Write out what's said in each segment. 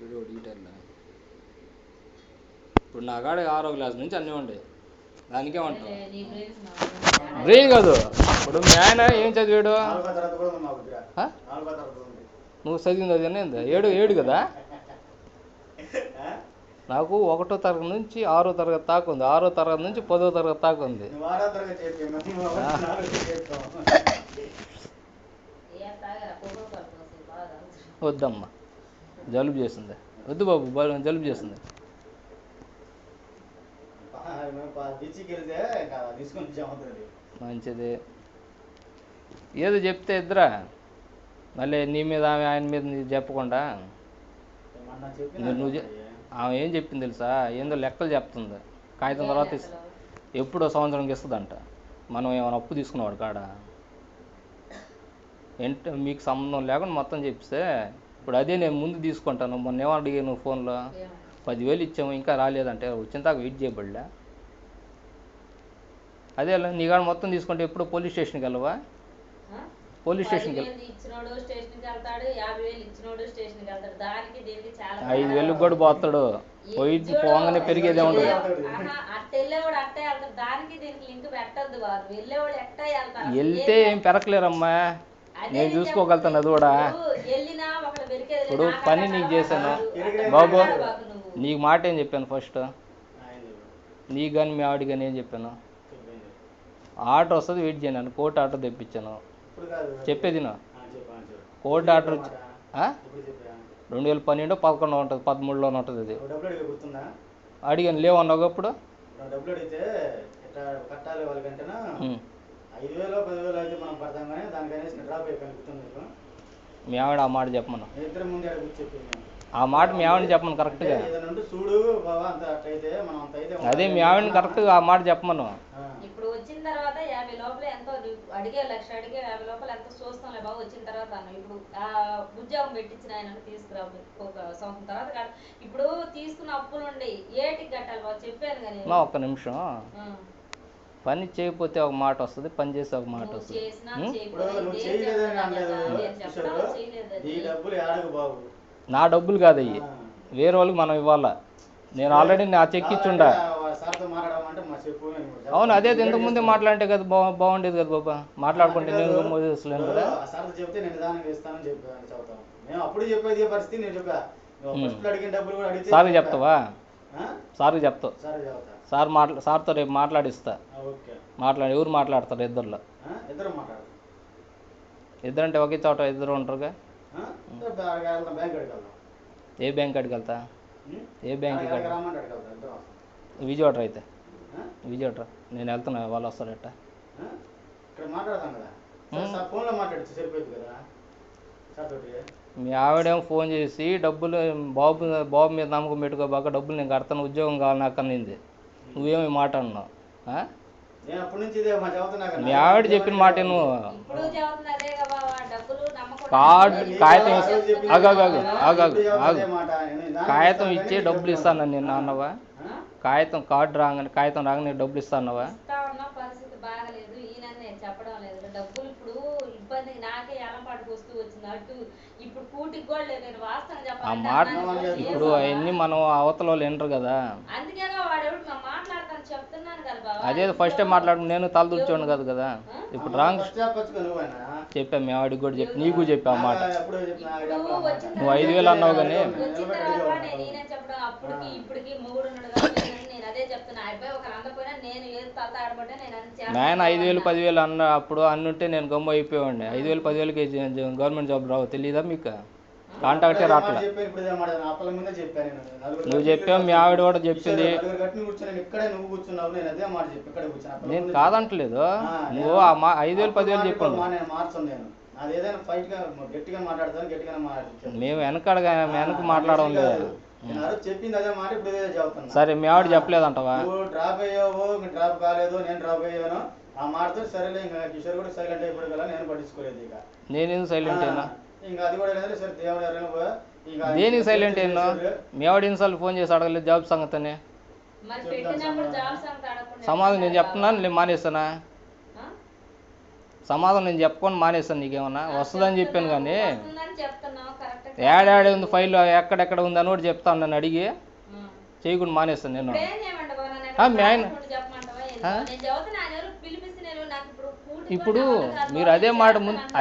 Video detail ఇప్పుడు నా కాడ 6వ క్లాస్ నుంచి అన్నీ ఉండేవి. దానికేమంటావు? బ్రెయిన్ కాదు. ఇప్పుడు మీ ఆయన ఏం చదివాడు? నువ్వు చదివింది అది ఏంది? ఏడు కదా. నాకు 1వ తరగతి నుంచి 6వ తరగతి దాకా ఉంది. 6వ తరగతి నుంచి 10వ తరగతి దాకా ఉంది. వద్దమ్మా, జలుబు చేసింది. వద్దు బాబు, జలుబు చేసింది. మంచిది. ఏదో చెప్తే ఇద్దరా మళ్ళీ నీ మీద ఆయన మీద చెప్పకుండా. నువ్వు ఆమె ఏం చెప్పింది తెలుసా? ఏందో లెక్కలు చెప్తుంది. కాగితం తర్వాత ఎప్పుడో సంవత్సరంకి ఇస్తుందంట. మనం ఏమైనా అప్పు తీసుకున్నావాడు కాడ మీకు సంబంధం లేకుండా మొత్తం చెప్పిస్తే ఇప్పుడు అదే నేను ముందు తీసుకుంటాను. మొన్న ఏమో అడిగాను ఫోన్లో 10,000 ఇచ్చాము ఇంకా రాలేదంటే వచ్చిన దాకా వెయిట్ చేయబడలే. అదే నీ కాడ మొత్తం తీసుకుంటే ఎప్పుడు పోలీస్ స్టేషన్కి వెళ్ళవా? పోలీస్ స్టేషన్కి 5,000 కూడా పోతాడు. పోగానే పెరిగేదే ఉండదు. వెళ్తే ఏం పెరగలేరమ్మా, నేను చూసుకోగలుగుతాను. అది కూడా ఇప్పుడు పని నీకు చేశాను బాబు. నీకు మాట ఏం చెప్పాను ఫస్ట్? నీకు కానీ మీ ఆవిడ కానీ ఏం చెప్పాను? ఆర్డర్ వస్తుంది వెయిట్ చేయను. కోర్టు ఆర్డర్ తెప్పించాను. చెప్పేది నా కోర్టు ఆర్డర్ 2012 11 ఉంటుంది, 13లోనే ఉంటుంది. అది అడిగాను లేవన్నావు అప్పుడు. మీ ఆవిడ ఆ మాట చెప్పమను. ఆ మాట మీ ఆవిడని చెప్పమను కరెక్ట్గా. అదే మీ ఆవిడని కరెక్ట్గా ఆ మాట చెప్పమను. ఇప్పుడు వచ్చిన తర్వాత 50 లోపల ఎంతో అడిగే, 1,00,000 అడిగే 50 లోపల ఎంతో చూస్తాంలే బాబు. వచ్చిన తర్వాత ఇప్పుడు ఉద్యోగం పెట్టించిన ఆయన తీసుకురా ఒక సంవత్సరం తర్వాత కాదు. ఇప్పుడు తీసుకున్న అప్పులు ఉండి ఏటికి కట్టాలి బాబు చెప్పాను కానీ. ఒక్క నిమిషం. పని చేయకపోతే ఒక మాట వస్తుంది, పని చేస్తే ఒక మాట వస్తుంది. నా డబ్బులు కాదు అయ్యి, వేరే వాళ్ళకి మనం ఇవ్వాలా. నేను ఆల్రెడీ నా చెక్ ఇచ్చుండా. అవును, అదే ఇంతకుముందే మాట్లాడితే కదా బాగుండేది కదా బాబా. మాట్లాడుకుంటే నేను మోసేసలేను కదా. సార్కి చెప్తావా? సార్కి చెప్తావు. సార్తో రేపు మాట్లాడిస్తా. ఎవరు మాట్లాడతారు? ఇద్దరులో ఇద్దరంటే ఒకే చోట ఇద్దరు ఉంటారుగా. ఏ బ్యాంక్ కాడికి వెళ్తా? ఏ బ్యాంక్? విజయవాడ అయితే విజయవాడ నేను వెళ్తున్నా. వాళ్ళు వస్తారట. మీ ఆవిడేమో ఫోన్ చేసి డబ్బులు బాబు మీద నమ్మకం పెట్టుకోబాక, డబ్బులు నేను కడతాను, ఉద్యోగం కావాలి నాకు అనింది. నువ్వేమి మాట అన్నావు? మీ ఆవిడ చెప్పిన మాట నువ్వు కాగితం కాగితం ఇచ్చి డబ్బులు ఇస్తాను నేను అన్నవా? కాగితం కాగితం రాగానే డబ్బులు ఇస్తానవా? పరిస్థితి బాగలేదు ఈయన చెప్పడం లేదు. డబ్బులు ఇప్పుడు ఇబ్బందికి నాకే ఎలంపాటుకు వస్తూ వచ్చింది. అటు ఇప్పుడు కూటికి కూడా లేదు. నేను వాస్తవం చెప్పాలి. ఇప్పుడు అవన్నీ మనం అవతల వాళ్ళు వినరు కదా. అందుకేగా వాడెవడు మాట్లాడతాను చెప్తున్నాను కదా బాబా. అదే ఫస్టే మాట్లాడు. నేను తల దూర్చోను కాదు కదా. ఇప్పుడు రాంగ్ చెప్పా. మీ ఆవిడకి కూడా చెప్పి నీకు చెప్పా ఆ మాట. నువ్వు 5,000 అన్నావు కానీ నాయన 5,000 10,000 అన్న అప్పుడు అన్నుంటే నేను గమ్ము అయిపోయాడిని. 5,000 10,000కి గవర్నమెంట్ జాబ్ రావు తెలీదా మీకు? కాంటాక్టే రాట్లా. నువ్వు చెప్పావు, మీ ఆవిడ కూడా చెప్పింది. నేను కాదంటలేదు. నువ్వు 5,000 10,000 చెప్పాను. మేము వెనక మాట్లాడడం లేదు. సరే, మీ ఆవిడ చెప్పలేదంటవా? డ్రాప్ అయ్యావు, డ్రాప్ కాలేదు, నేను డ్రాప్ అయ్యాను. ఆ మాటతో సరేలే. ఇంకా కిషోర్ కూడా సైలెంట్ అయిపోయి కదా, నేను పట్టించుకోలేదు. ఇక నేనేం సైలెంట్ అయినా? ఇంకా అది కూడా లేదు. సరే దేవుడు దేనికి సైలెంట్ అయినా? మీ ఆవిడ ఎన్నిసార్లు ఫోన్ చేసి అడగలేదు జాబ్ సంగతని? సమాధానం నేను చెప్తున్నాను, నేను మానేస్తానా? సమాధానం నేను చెప్పుకొని మానేస్తాను. నీకేమన్నా వస్తుందని చెప్పాను కానీ వస్తుందని చెప్తున్నావు కరెక్ట్. ఏడాడే ఉంది ఫైల్ ఎక్కడెక్కడ ఉంది అని కూడా చెప్తాను. నన్ను అడిగి చేయకుండా మానేస్తాను నేను. ఏం చేయమంటావా? నన్ను ఆ, ఎక్కడ మీ ఆయన- కావాలంటే చెప్పమంటావా? నేను చదువుతున్నా, ఆయన ఎవరు పిలిపిస్తే నేను నాకు ఇప్పుడు ఇప్పుడు మీరు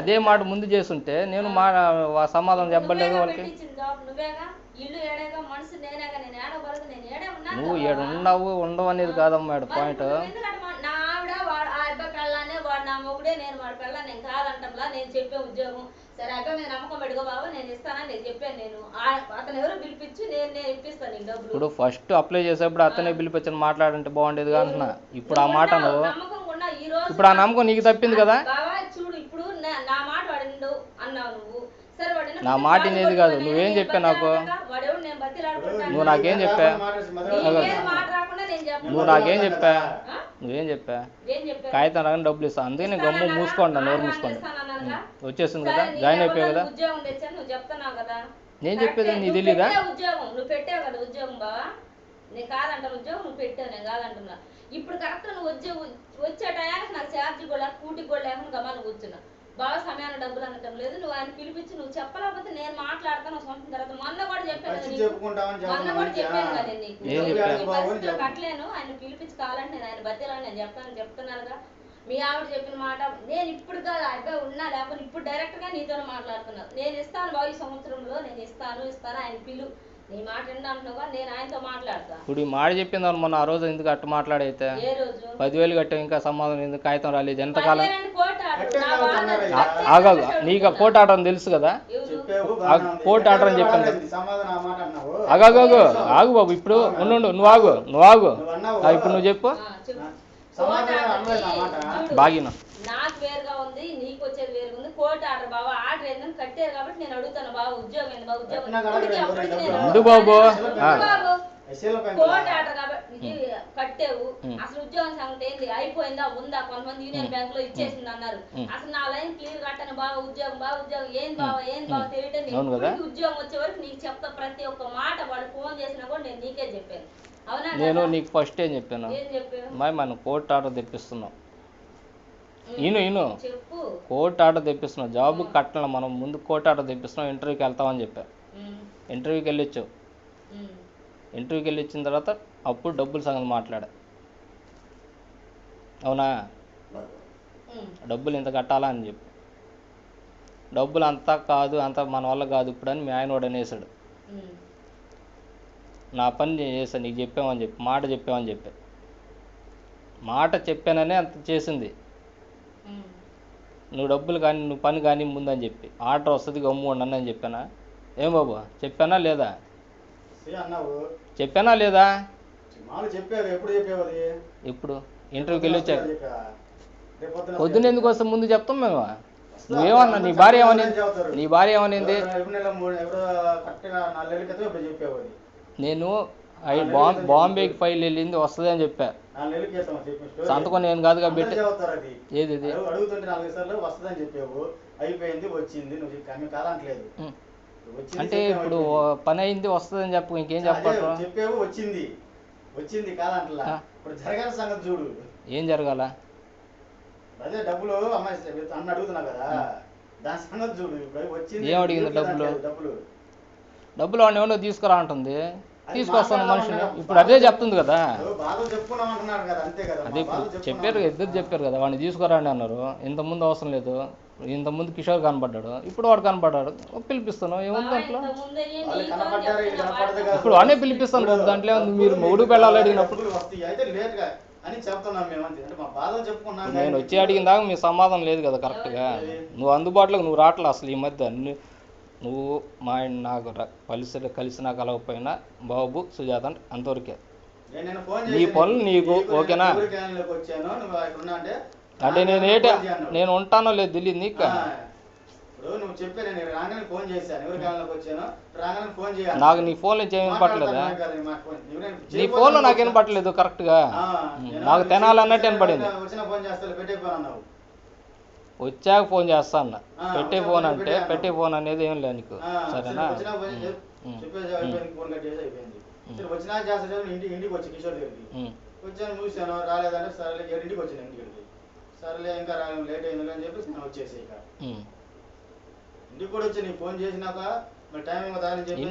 అదే మాట ముందు చేస్తుంటే నేను సమాధానం చెప్పలేదు వాళ్ళకి. నువ్వేగా ఇల్లు ఏడేగా మనసు నేనేగా, నేను ఏడ వరకు నేను ఏడే ఉన్నాను. నువ్వు ఏడు ఉండవు అనేది కాదమ్మా మేడం పాయింట్. నా ఆవిడ ఆ అబ్బాయి పెళ్ళానే, వాడు నా మొగుడే, నేను వాడి పెళ్ళ, నేను కాదంటంలా. నేను చెప్పే ఉద్యోగం సరే అబ్బాయి మీద నమ్మకం పెట్టుకో బాబు, నేను ఇస్తానని నేను చెప్పాను. నేను అతను ఎవరో పిలిపించి నేను ఇప్పిస్తాను నీకు డబ్బులు. ఇప్పుడు ఫస్ట్ అప్లై చేసేప్పుడు అతనే పిలిపించని మాట్లాడంటే బాగుండేది అంటున్నా. ఇప్పుడు ఆ మాట నువ్వు నమ్మకం కూడా ఈ రోజు ఇప్పుడు ఆ నమ్మకం నీకు తప్పింది కదా. బాబా చూడు, ఇప్పుడు నా మాట వాడిండు అన్నావు నువ్వు. సరే వాడిని నా మాట వినేది కాదు. నువ్వేం చెప్పా నాకు? వాడేవాడు నేను బతిలాడుకుంటాను. నువ్వు నాకేం చెప్పా? నీకేం మాట రాకుండా నేను చెప్పను. నువ్వు నాకేం చెప్పా? ఆ? నువ్వేం చెప్పా? ఏం చెప్పావు? కాగితం రాగానే డబ్బులు ఇస్తాను. అందుకే నేను గమ్ము మూసుకోండి, నోరు మూసుకోండి. వచ్చేసింది కదా, జాయిన్ అయిపోయావు కదా. ఉద్యోగం తెచ్చాను నువ్వు చెప్తున్నావు కదా. నేను చెప్పేది నీకు నువ్వు తెలీదా? పెట్టావు ఉద్యోగం, నువ్వు పెట్టావు కదా ఉద్యోగం బావా. నేను కాదంటాను ఉద్యోగం, నువ్వు పెట్టావు, నేను కాదంటున్నా. ఇప్పుడు కరెక్ట్ నువ్వు వచ్చే టయానికి నాకు ఛార్జీ కూడా కూటికి కూడా లేకుండా గమాను కూర్చున్నా. బాగా సమయాన్ని డబ్బులు అనటం లేదు. నువ్వు ఆయన పిలిపించి నువ్వు చెప్పలేకపోతే నేను మాట్లాడతాను సొంతం తర్వాత. మొన్న కూడా చెప్పాను కదా నీకు. మొన్న కూడా చెప్పాను కదా నీకు. ఈ పరిస్థితులు కట్టలేను, ఆయన పిలిపించి కావాలంటే నేను ఆయన బతిలాని నేను చెప్తున్నానుగా. మీ ఆవిడ చెప్పిన మాట నేను ఇప్పుడు కాదు, అబ్బాయి ఉన్నా లేకపోతే ఇప్పుడు డైరెక్ట్ గా నీతోనే మాట్లాడుతున్నాను. నేను ఇస్తాను బాబు, ఈ సంవత్సరంలో నేను ఇస్తాను ఆయన పిలు. నీ మాట ఏంటంటున్నావుగా, నేను ఆయనతో మాట్లాడతా. ఇప్పుడు ఈ మాట చెప్పింది మొన్న ఆ రోజు ఎందుకు అట్ట మాట్లాడైతే ఏ రోజు 10,000 కట్టావు ఇంకా సమాధానం ఎందుకు కాగితం రాలేదు ఎంతకాలం? కోర్టు ఆగాగు నీకు ఆ కోర్టు ఆర్డర్ అని తెలుసు కదా. కోర్టు ఆర్డర్ అని చెప్పాను కదా. ఆగాగు ఆగు బాబు, ఇప్పుడు ఉండు నువ్వు ఆగు ఇప్పుడు నువ్వు చెప్పు. బాగిన నాకు వేరుగా ఉంది, నీకు వచ్చేది వేరుగా ఉంది. కోర్టు ఆర్డర్ బాబా, ఆర్డర్ ఏందని కట్టారు కాబట్టి నేను అడుగుతాను బాబు. ఉద్యోగం ఏంది బాబు? ఉద్యోగం ఉండు బాబు. కోర్టు ఆర్డర్ కాబట్టి ఇది కట్టావు. అసలు ఉద్యోగం సంగతి ఏంది? అయిపోయిందా ఉందా? కొంతమంది యూనియన్ బ్యాంక్ లో ఇచ్చేసింది అన్నారు. అసలు నా లైన్ క్లియర్ కట్టను బాబా. ఉద్యోగం ఏం బాబా తెలియటం. ఉద్యోగం వచ్చే వరకు నీకు చెప్తా ప్రతి ఒక్క మాట. వాడు ఫోన్ చేసినా కూడా నేను నీకే చెప్పాను. అవునా? నేను నీకు ఫస్ట్ ఏం చెప్పాను? ఏం చెప్పాను? మనం కోర్టు ఆర్డర్ తెప్పిస్తున్నాం. ఇను చెప్పు. Court order తెప్పిస్తున్నాం. జాబ్ కట్టడం మనం ముందు కోర్టు ఆర్డర్ తెప్పిస్తున్నాం. ఇంటర్వ్యూకి వెళ్తామని చెప్పా. ఇంటర్వ్యూకి వెళ్ళొచ్చావు. ఇంటర్వ్యూకి వెళ్ళి ఇచ్చిన తర్వాత అప్పుడు డబ్బులు సంగతి మాట్లాడా. అవునా? డబ్బులు ఇంత కట్టాలా అని చెప్పి, డబ్బులు అంతా కాదు, అంత మన వల్ల కాదు ఇప్పుడు అని మీ ఆయన వాడు అనేసాడు. నా పని నేను చేశాను, నీకు చెప్పామని చెప్పి మాట చెప్పామని చెప్పా. మాట చెప్పాననే అంత చేసింది. నువ్వు డబ్బులు కానీ నువ్వు పని కానీ ముందని చెప్పి ఆర్డర్ వస్తుంది గమ్ము ఉండను అని చెప్పానా? ఏం బాబు చెప్పానా లేదా? చెప్పానా లేదా? ఇప్పుడు ఇంటర్వ్యూకి వెళ్ళి వచ్చాక పొద్దున్న ఎందుకు వస్తే ముందు చెప్తాం మేము. నువ్వేమన్నా నీ భార్య ఏమనింది? నేను బాంబేకి ఫైల్ వెళ్ళింది వస్తుంది అని చెప్పా. సంతకం నేను కాదు కాబట్టి. ఏది అడుగుతుంటే 4 సార్లు వస్తుందని చెప్పావు, అయిపోయింది వచ్చింది, నువ్వు కాదంటలేదు. అంటే ఇప్పుడు పని అయింది వస్తుందని చెప్పు, ఇంకేం చెప్పాలి? చెప్పావు వచ్చింది కాదంటలా. ఇప్పుడు జరగాల సంగతి చూడు. ఏం జరగాల? అదే డబ్బులు అమ్మాయి అన్న అడుగుతున్నా కదా, దాని సంగతి చూడు. ఇప్పుడు వచ్చింది. ఏం అడిగింది? డబ్బులు వాడిని ఏమన్నా తీసుకురా అంటుంది, తీసుకొస్తాను మనిషిని. ఇప్పుడు అదే చెప్తుంది కదా. అదే ఇప్పుడు చెప్పారు, ఇద్దరు చెప్పారు కదా వాడిని తీసుకురాండి అన్నారు. ఇంతకుముందు అవసరం లేదు. ఇంతకుముందు కిషోర్ కనపడ్డాడు, ఇప్పుడు వాడు కనపడ్డాడు, పిలిపిస్తాను. ఏముంది దాంట్లో? ఇప్పుడు వాడినే పిలిపిస్తాను బాబు. దాంట్లో మీరు మొగుడు పెళ్ళాలి అడిగినప్పుడు నేను వచ్చి అడిగిన దాకా మీ సమాధానం లేదు కదా కరెక్ట్గా. నువ్వు అందుబాటులోకి నువ్వు రావట్లే అసలు ఈ మధ్య. నువ్వు మా ఆయన నాకు కలిసి నాకు కలవకపోయినా బాబు సుజాత అంటే అంతవరకే. నీ పనులు నీకు ఓకేనా? అంటే నేను ఉంటానో లేదు తెలియదు నీకు. నాకు నీ ఫోన్లో వినపట్లేదా? నీ ఫోన్లో నాకు వినపట్లేదు కరెక్ట్గా. నాకు తినాలన్నట్టు వినపడింది. వచ్చాక ఫోన్ చేస్తా అన్న. పెట్టే ఫోన్ అంటే పెట్టే ఫోన్ అనేది ఏం లేదు నీకు, సరేనా? ఇంటికి వచ్చి కిషోర్ దగ్గరికి వచ్చాను, చూశాను రాలేదంటే సరే 7ంటికి వచ్చాను ఇంటికి. సరేలే ఇంకా లేట్ అయింది అని చెప్పి నేను వచ్చేసి ఇక ఉమ్. ఇంటికి కూడా వచ్చి నీకు ఫోన్ చేసినాక మరి టైం కదా అని చెప్పి